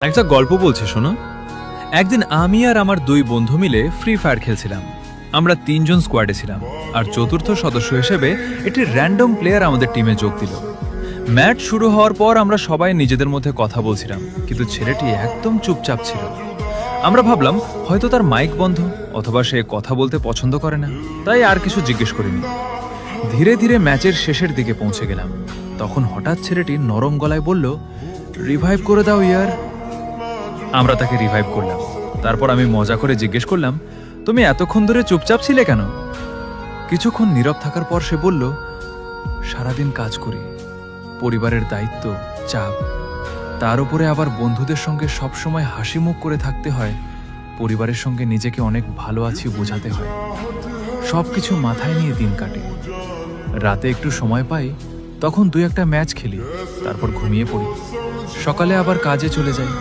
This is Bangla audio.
একটা গল্প বলছি শোনো। একদিন আমি আর আমার দুই বন্ধু মিলে ফ্রি ফায়ার খেলছিলাম। আমরা তিনজন স্কোয়াডে ছিলাম, আর চতুর্থ সদস্য হিসেবে একটি র্যান্ডম প্লেয়ার আমাদের টিমে যোগ দিল। ম্যাচ শুরু হওয়ার পর আমরা সবাই নিজেদের মধ্যে কথা বলছিলাম, কিন্তু ছেলেটি একদম চুপচাপ ছিল। আমরা ভাবলাম হয়তো তার মাইক বন্ধ, অথবা সে কথা বলতে পছন্দ করে না, তাই আর কিছু জিজ্ঞেস করিনি। ধীরে ধীরে ম্যাচের শেষের দিকে পৌঁছে গেলাম। তখন হঠাৎ ছেলেটি নরম গলায় বলল, রিভাইভ করে দাও ইয়ার। আমরা তাকে রিভাইভ করলাম। তারপর আমি মজা করে জিজ্ঞেস করলাম, তুমি এতক্ষণ ধরে চুপচাপ ছিলে কেন? কিছুক্ষণ নীরব থাকার পর সে বলল, সারাদিন কাজ করি, পরিবারের দায়িত্ব, চাপ, তার উপরে আবার বন্ধুদের সঙ্গে সবসময় হাসি মুখ করে থাকতে হয়। পরিবারের সঙ্গে নিজেকে অনেক ভালো আছি বোঝাতে হয়। সবকিছু মাথায় নিয়ে দিন কাটে। রাতে একটু সময় পাই, তখন দুই একটা ম্যাচ খেলি, তারপর ঘুমিয়ে পড়ি। সকালে আবার কাজে চলে যাই।